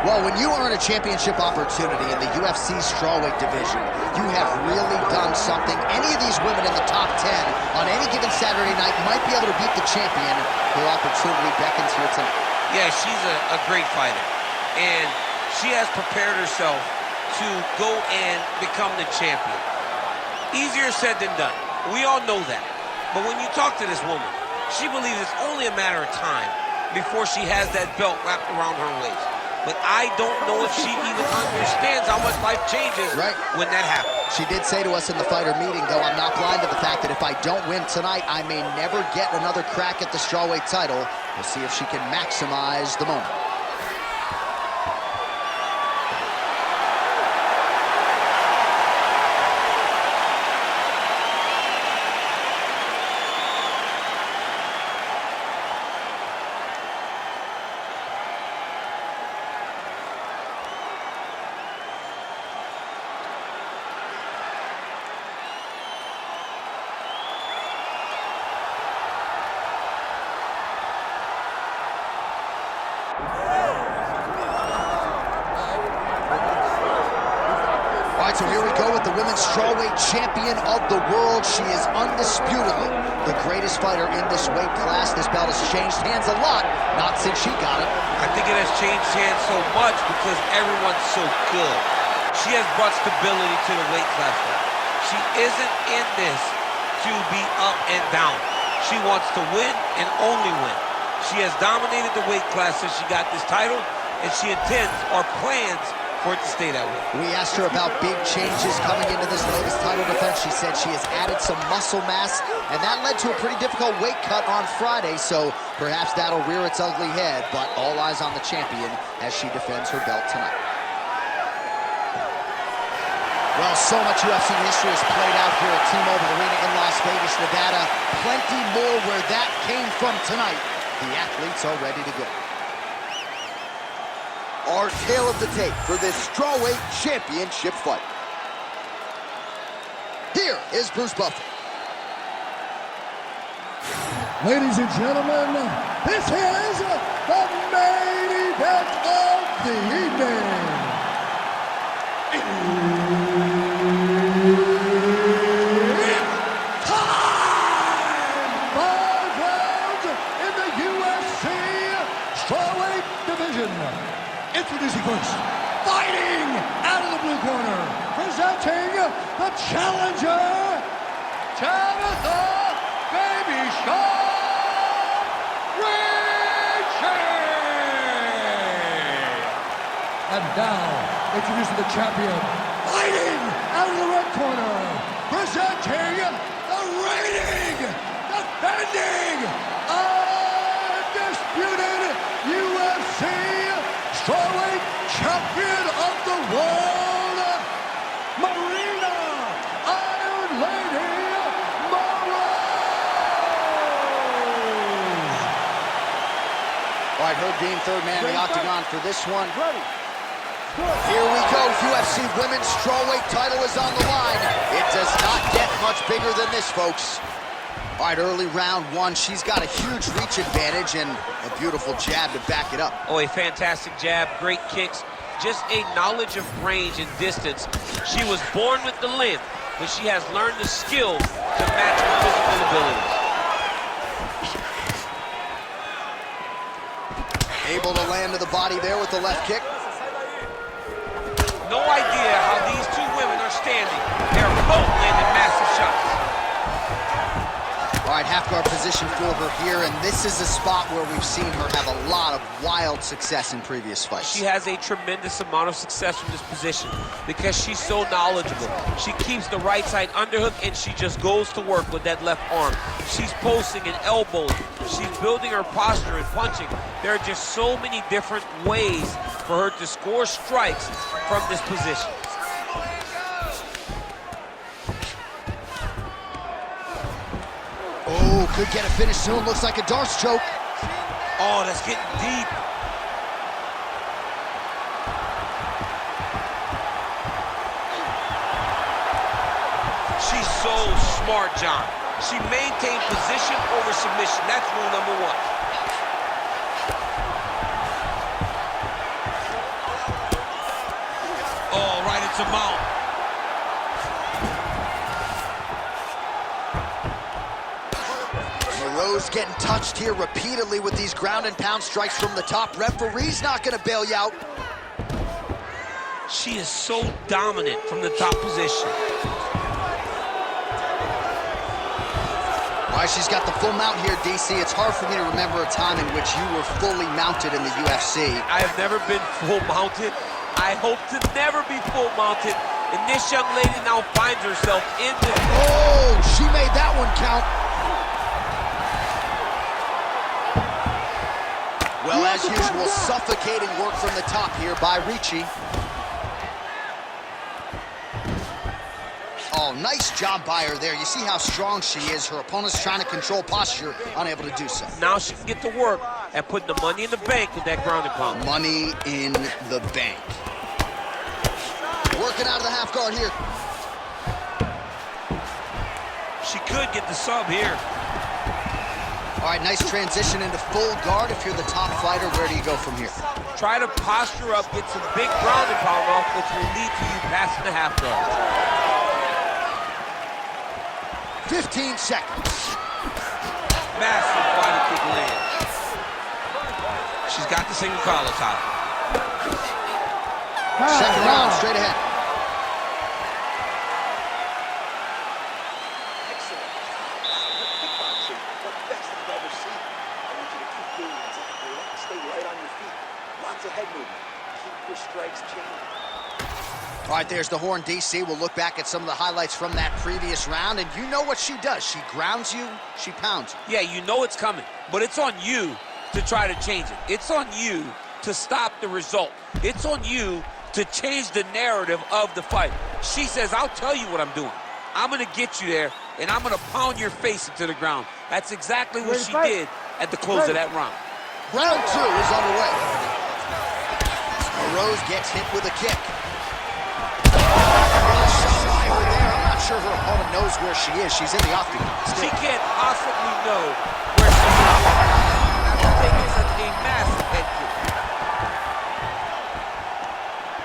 Well, when you earn a championship opportunity in the UFC strawweight division, you have really done something. Any of these women in the top 10 on any given Saturday night might be able to beat the champion. Her opportunity beckons here tonight. Yeah, she's a great fighter, and she has prepared herself to go and become the champion. Easier said than done. We all know that. But when you talk to this woman, she believes it's only a matter of time before she has that belt wrapped around her waist. But I don't know if she even understands how much life changes when that happens. She did say to us in the fighter meeting, though, I'm not blind to the fact that if I don't win tonight, I may never get another crack at the strawweight title. We'll see if she can maximize the moment. So here we go with the women's strawweight champion of the world. She is undisputedly the greatest fighter in this weight class. This belt has changed hands a lot, not since she got it. I think it has changed hands so much because everyone's so good. She has brought stability to the weight class. She isn't in this to be up and down. She wants to win and only win. She has dominated the weight class since she got this title, and she intends or plans for it to stay that way. We asked her about big changes coming into this latest title defense. She said she has added some muscle mass, and that led to a pretty difficult weight cut on Friday, so perhaps that'll rear its ugly head, but all eyes on the champion as she defends her belt tonight. Well, so much UFC history has played out here at T-Mobile Arena in Las Vegas, Nevada. Plenty more where that came from tonight. The athletes are ready to go. Our tale of the tape for this strawweight championship fight. Here is Bruce Buffer. Ladies and gentlemen, this is the main event of the evening. It's time! 5 rounds in the UFC strawweight division. Introducing first, fighting out of the blue corner, presenting the challenger, Tabatha Ricci. And now, introducing the champion, fighting out of the red corner, presenting the reigning, defending, undisputed UFC strawweight champion of the world, Maryna Iron Lady Moroz. All right, Herb Dean, third man in the octagon for this one. Here we go, UFC women's strawweight title is on the line. It does not get much bigger than this, folks. All right, early round one, she's got a huge reach advantage and a beautiful jab to back it up. Oh, a fantastic jab, great kicks, just a knowledge of range and distance. She was born with the length, but she has learned the skill to match her physical abilities. Able to land to the body there with the left kick. No idea how these two women are standing. They're both landing massive shots. All right, half guard position for her here, and this is a spot where we've seen her have a lot of wild success in previous fights. She has a tremendous amount of success from this position because she's so knowledgeable. She keeps the right side underhook, and she just goes to work with that left arm. She's posting and elbowing. She's building her posture and punching. There are just so many different ways for her to score strikes from this position. Oh, could get a finish soon. Looks like a darce choke. Oh, that's getting deep. She's so smart, John. She maintained position over submission. That's rule number one. amount. Moroz getting touched here repeatedly with these ground and pound strikes from the top. Referee's not going to bail you out. She is so dominant from the top position. All right, she's got the full mount here, DC. It's hard for me to remember a time in which you were fully mounted in the UFC. I have never been full mounted. I hope to never be full mounted. And this young lady now finds herself in the... Oh, she made that one count. Well, as usual, suffocating work from the top here by Ricci. Oh, nice job by her there. You see how strong she is. Her opponent's trying to control posture, unable to do so. Now she can get to work at putting the money in the bank with that ground and pound. Money in the bank. Working out of the half guard here. She could get the sub here. All right, nice transition into full guard. If you're the top fighter, where do you go from here? Try to posture up, get some big ground and pound off, which will lead to you passing the half guard. 15 seconds. Massive body kick land. She's got the single collar tie. Second round, straight ahead. Excellent. Kickboxing, the best I've ever seen. I want you to keep doing exactly that. Stay right on your feet. Lots of head movement. Keep your strikes changing. All right, there's the horn, DC. We'll look back at some of the highlights from that previous round, and you know what she does. She grounds you, she pounds you. Yeah, you know it's coming, but it's on you to try to change it. It's on you to stop the result. It's on you to change the narrative of the fight. She says, I'll tell you what I'm doing. I'm going to get you there, and I'm going to pound your face into the ground. That's exactly what she did at the close of that round. Round 2 is underway. Moroz gets hit with a kick. Shot by her there. I'm not sure her opponent knows where she is. She's in the octagon. She can't possibly know where she is after taking such a massive head kick.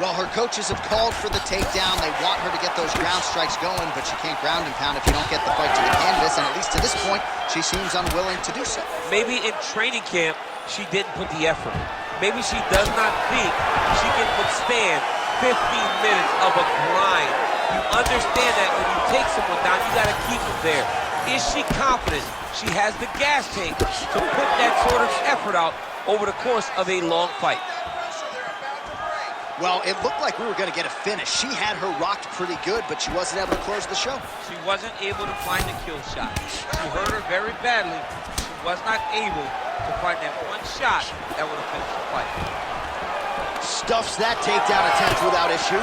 Well, her coaches have called for the takedown. They want her to get those ground strikes going, but she can't ground and pound if you don't get the fight to the canvas, and at least to this point, she seems unwilling to do so. Maybe in training camp, she didn't put the effort. Maybe she does not think she can withstand 15 minutes of a grind. You understand that when you take someone down, you got to keep them there. Is she confident she has the gas tank to put that sort of effort out over the course of a long fight? Well, it looked like we were going to get a finish. She had her rocked pretty good, but she wasn't able to close the show. She wasn't able to find the kill shot. She hurt her very badly. She was not able to find that one shot that would have finished the fight. Stuffs that takedown attempt without issue.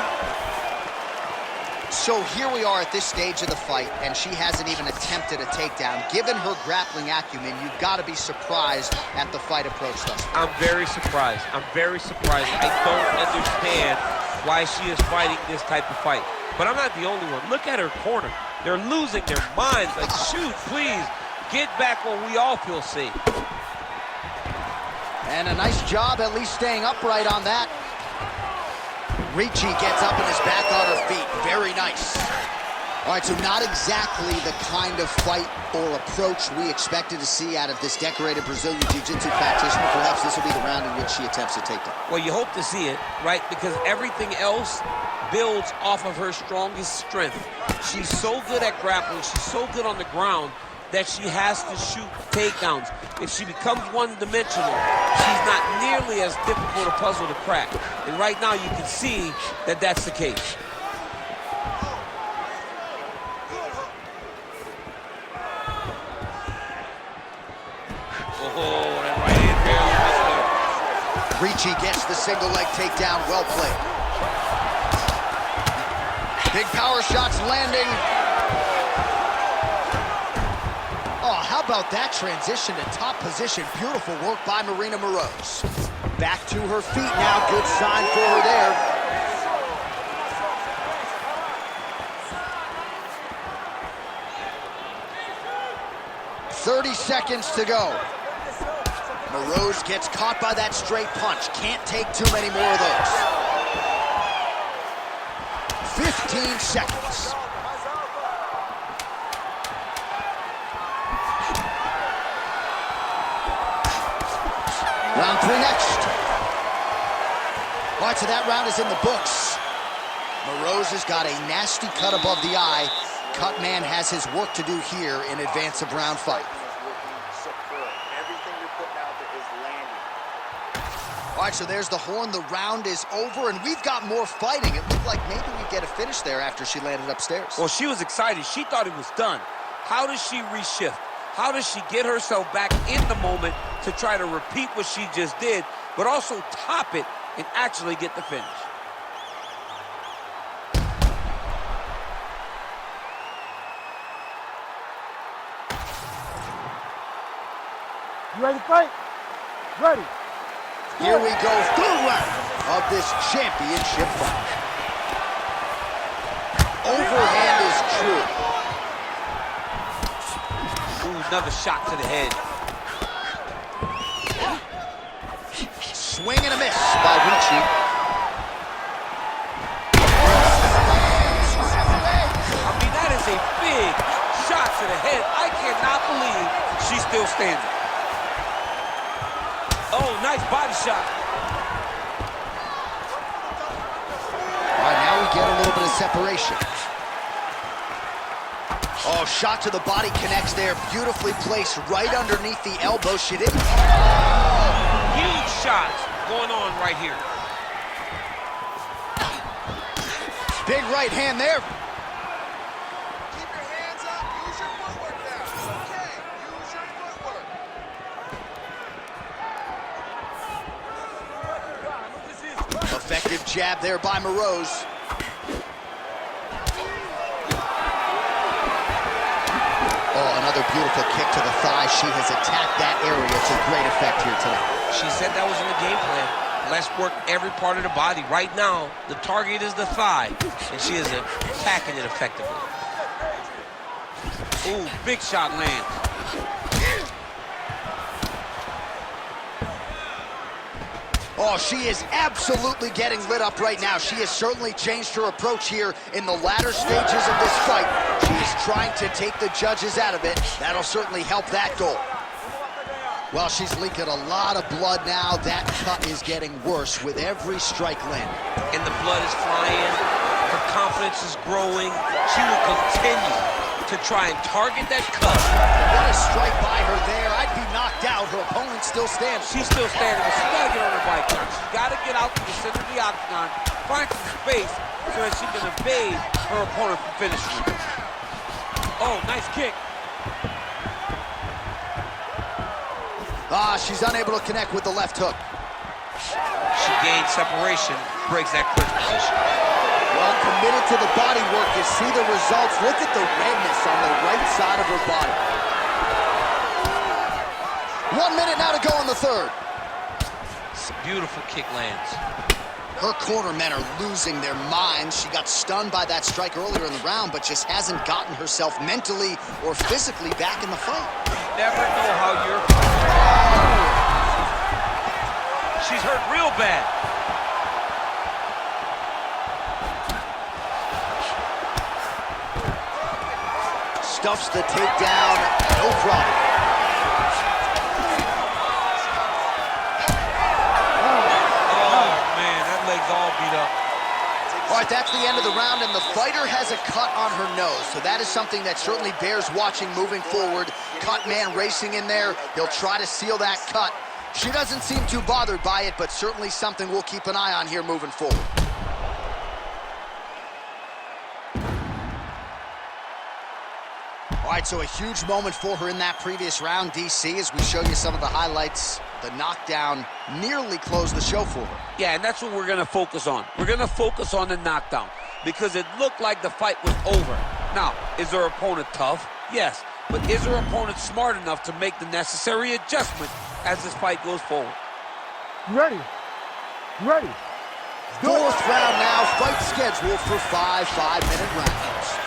So here we are at this stage of the fight, and she hasn't even attempted a takedown. Given her grappling acumen, you've got to be surprised at the fight approach thus far. I'm very surprised. I'm very surprised. I don't understand why she is fighting this type of fight. But I'm not the only one. Look at her corner. They're losing their minds. Like, shoot, please, get back where we all feel safe. And a nice job at least staying upright on that. Ricci gets up and is back on her feet. Very nice. All right, so not exactly the kind of fight or approach we expected to see out of this decorated Brazilian Jiu-Jitsu practitioner. Perhaps this will be the round in which she attempts a takedown. Well, you hope to see it, right? Because everything else builds off of her strongest strength. She's so good at grappling. She's so good on the ground that she has to shoot takedowns. If she becomes one-dimensional, she's not nearly as difficult a puzzle to crack. And right now, you can see that that's the case. Oh, that right hand barely missed her. Ricci gets the single leg takedown. Well played. Big power shots landing. Oh, how about that transition to top position? Beautiful work by Maryna Moroz. Back to her feet now. Good sign for her there. "30 seconds to go. Moroz gets caught by that straight punch. Can't take too many more of those. 15 seconds. Round 3 next. All right, so that round is in the books. Moroz has got a nasty cut above the eye. Cutman has his work to do here in advance of round 5. Everything you're putting out there is landing. All right, so there's the horn. The round is over, and we've got more fighting. It looked like maybe we'd get a finish there after she landed upstairs. Well, she was excited. She thought it was done. How does she reshift? How does she get herself back in the moment to try to repeat what she just did, but also top it and actually get the finish? You ready to fight? Ready. Here we go, third round of this championship fight. Overhand is true. Ooh, another shot to the head. Swing and a miss by Ricci. I mean, that is a big shot to the head. I cannot believe she's still standing. Oh, nice body shot. All right, now we get a little bit of separation. Oh, shot to the body connects there. Beautifully placed right underneath the elbow. She didn't. Huge shots going on right here. Big right hand there. Keep your hands up. Use your footwork now. Okay. Use your footwork. Effective jab there by Moroz. Oh, another beautiful kick to the thigh. She has attacked that area to great effect here tonight. She said that was in the game plan. Let's work every part of the body. Right now, the target is the thigh, and she is attacking it effectively. Ooh, big shot lands. Oh, she is absolutely getting lit up right now. She has certainly changed her approach here in the latter stages of this fight. She is trying to take the judges out of it. That'll certainly help that goal. Well, she's leaking a lot of blood now. That cut is getting worse with every strike landing. And the blood is flying. Her confidence is growing. She will continue to try and target that cut. What a strike by her there. I'd be knocked out. Her opponent's still standing. She's still standing, but she's got to get on her bike now. She's got to get out to the center of the octagon, find some space so that she can evade her opponent from finishing her. Oh, nice kick. Ah, she's unable to connect with the left hook. She gained separation, breaks that clinch position. Well, committed to the body work. You see the results. Look at the redness on the right side of her body. 1 minute now to go in the third. It's a beautiful kick lands. Her corner men are losing their minds. She got stunned by that strike earlier in the round, but just hasn't gotten herself mentally or physically back in the fight. You never know how you're... She's hurt real bad. Stuffs the takedown, no problem. All right, that's the end of the round, and the fighter has a cut on her nose, so that is something that certainly bears watching moving forward. Cutman racing in there. He'll try to seal that cut. She doesn't seem too bothered by it, but certainly something we'll keep an eye on here moving forward. All right, so a huge moment for her in that previous round, DC, as we show you some of the highlights. The knockdown nearly closed the show for her. Yeah, and that's what we're going to focus on. We're going to focus on the knockdown because it looked like the fight was over. Now, is her opponent tough? Yes. But is her opponent smart enough to make the necessary adjustment as this fight goes forward? You ready? You ready? Fourth round now, fight scheduled for 5 5-minute rounds.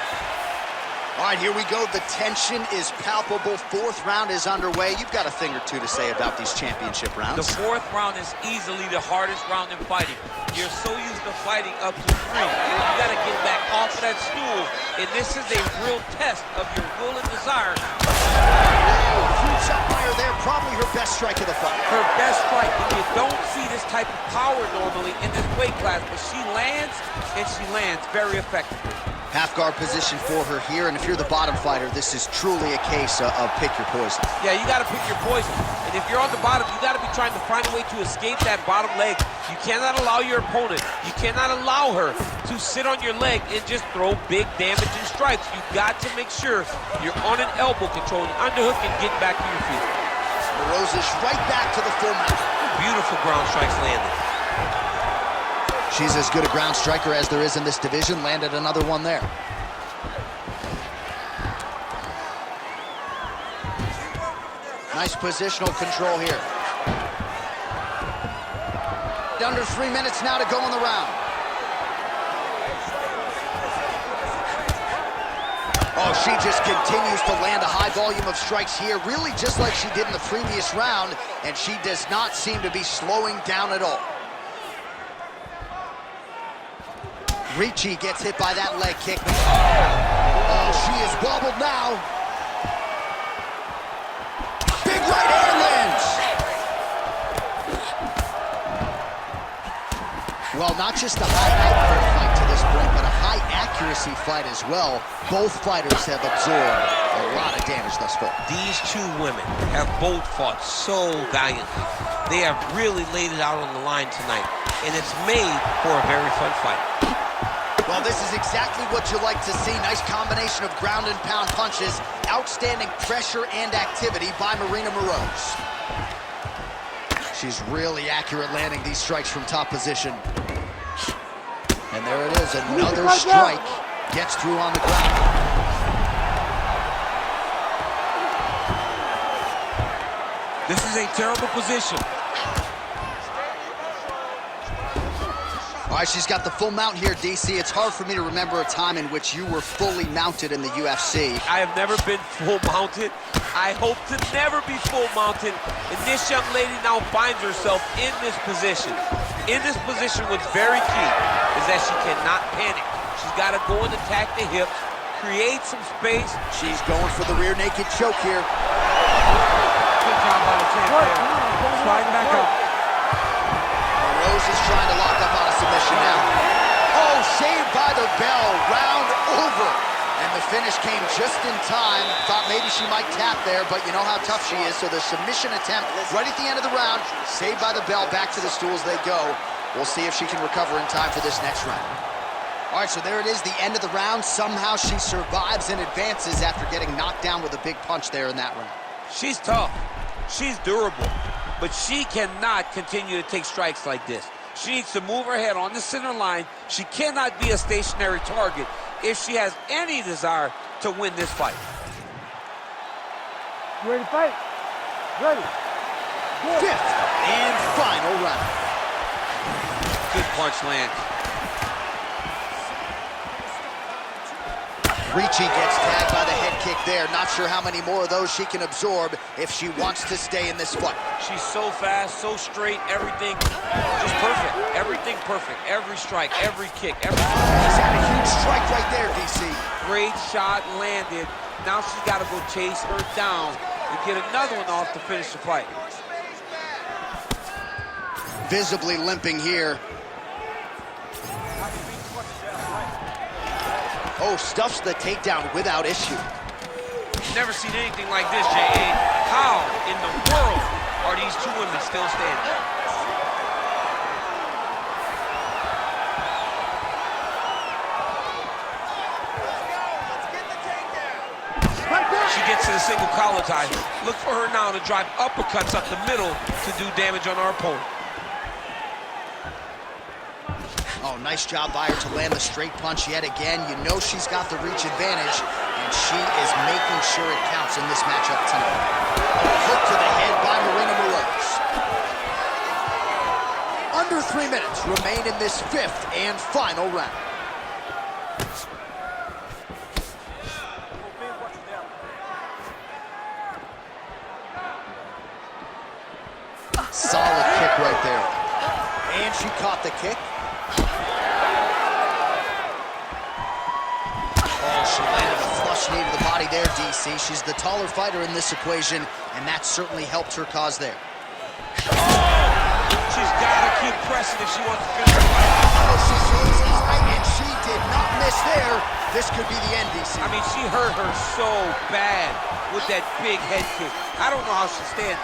All right, here we go. The tension is palpable. Fourth round is underway. You've got a thing or two to say about these championship rounds. The fourth round is easily the hardest round in fighting. You're so used to fighting up to 3. You got to get back off of that stool, and this is a real test of your will and desire. Huge shot by her there, probably her best strike of the fight. Her best strike, and you don't see this type of power normally in this weight class, but she lands, and she lands very effectively. Half guard position for her here, and if you're the bottom fighter, this is truly a case of pick your poison. Yeah, you got to pick your poison. And if you're on the bottom, you got to be trying to find a way to escape that bottom leg. You cannot allow your opponent, you cannot allow her to sit on your leg and just throw big damaging strikes. You got to make sure you're on an elbow, controlling the underhook and getting back to your feet. Moroz is right back to the full mount. Beautiful ground strikes landed. She's as good a ground striker as there is in this division. Landed another one there. Nice positional control here. Under 3 minutes now to go in the round. Oh, she just continues to land a high volume of strikes here, really just like she did in the previous round, and she does not seem to be slowing down at all. Ricci gets hit by that leg kick. Oh, she is wobbled now. Big right hand lands. Well, not just a high output fight to this point, but a high accuracy fight as well. Both fighters have absorbed a lot of damage thus far. These two women have both fought so valiantly. They have really laid it out on the line tonight, and it's made for a very fun fight. Well, this is exactly what you like to see. Nice combination of ground and pound punches. Outstanding pressure and activity by Maryna Moroz. She's really accurate landing these strikes from top position. And there it is, another strike. Gets through on the ground. This is a terrible position. All right, she's got the full mount here, DC. It's hard for me to remember a time in which you were fully mounted in the UFC. I have never been full mounted. I hope to never be full mounted. And this young lady now finds herself in this position. In this position, what's very key is that she cannot panic. She's got to go and attack the hips, create some space. She's going for the rear naked choke here. Good job by the champ there. Sliding back up. Moroz is trying to lock up on a submission now. Oh, saved by the bell. Round over. And the finish came just in time. Thought maybe she might tap there, but you know how tough she is. So the submission attempt right at the end of the round. Saved by the bell. Back to the stools they go. We'll see if she can recover in time for this next round. All right, so there it is, the end of the round. Somehow she survives and advances after getting knocked down with a big punch there in that round. She's tough. She's durable. But she cannot continue to take strikes like this. She needs to move her head on the center line. She cannot be a stationary target if she has any desire to win this fight. You ready to fight? Ready. Good. Fifth and final round. Good punch lands. Ricci gets tagged by the head kick there. Not sure how many more of those she can absorb if she wants to stay in this fight. She's so fast, so straight, everything just perfect. Everything perfect. Every strike, every kick, everything. She's had a huge strike right there, DC. Great shot landed. Now she's got to go chase her down and get another one off to finish the fight. Visibly limping here. Oh, stuffs the takedown without issue. Never seen anything like this, J.A. How in the world are these two women still standing? She gets to the single collar tie. Look for her now to drive uppercuts up the middle to do damage on our opponent. Oh, nice job by her to land the straight punch yet again. You know she's got the reach advantage, and she is making sure it counts in this matchup tonight. Hook to the head by Maryna Moroz. Under 3 minutes remain in this fifth and final round. work right there. And she caught the kick. Oh, she landed a flush knee to the body there, DC. She's the taller fighter in this equation, and that certainly helped her cause there. She's got to keep pressing if she wants to finish the fight. Oh, she throws it right, and she did not miss there. This could be the end, DC. I mean, she hurt her so bad with that big head kick. I don't know how she stands.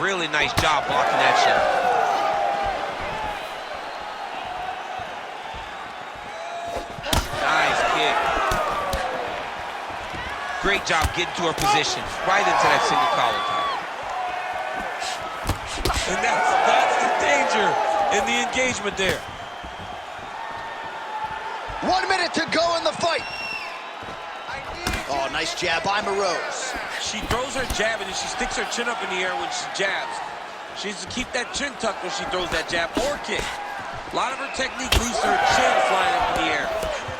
Really nice job blocking that shot. Nice kick. Great job getting to her position, right into that single collar tie. And that's the danger in the engagement there. 1 minute to go in the fight. Oh, nice jab by Moroz. She throws her jab and then she sticks her chin up in the air when she jabs. She needs to keep that chin tucked when she throws that jab or kick. A lot of her technique leads to her chin flying up in the air.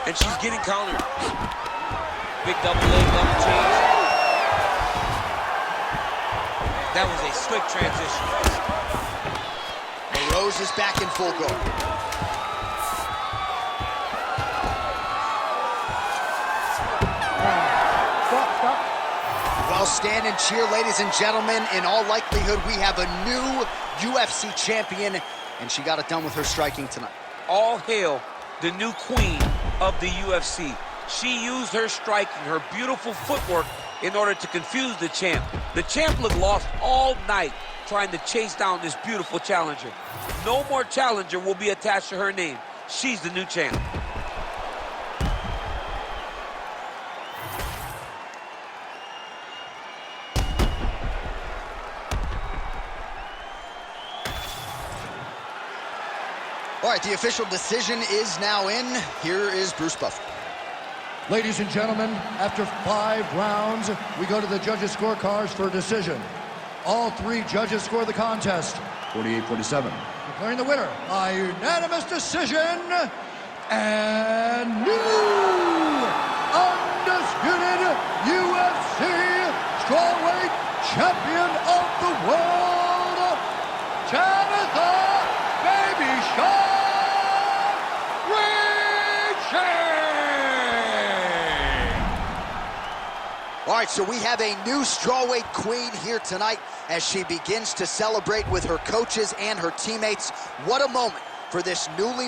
And she's getting countered. Big double leg, double change. That was a slick transition. Moroz is back in full guard. Stop. Well, stand and cheer, ladies and gentlemen. In all likelihood, we have a new UFC champion, and she got it done with her striking tonight. All hail the new queen of the UFC. She used her striking, her beautiful footwork, in order to confuse the champ. The champ looked lost all night trying to chase down this beautiful challenger. No more challenger will be attached to her name. She's the new champ. All right, the official decision is now in. Here is Bruce Buffer. Ladies and gentlemen, after 5 rounds, we go to the judges' scorecards for a decision. All 3 judges score the contest, 48-47. Declaring the winner by unanimous decision, and new undisputed UFC strawweight champion of the world, Tabatha Ricci! All right, so we have a new strawweight queen here tonight as she begins to celebrate with her coaches and her teammates. What a moment for this newly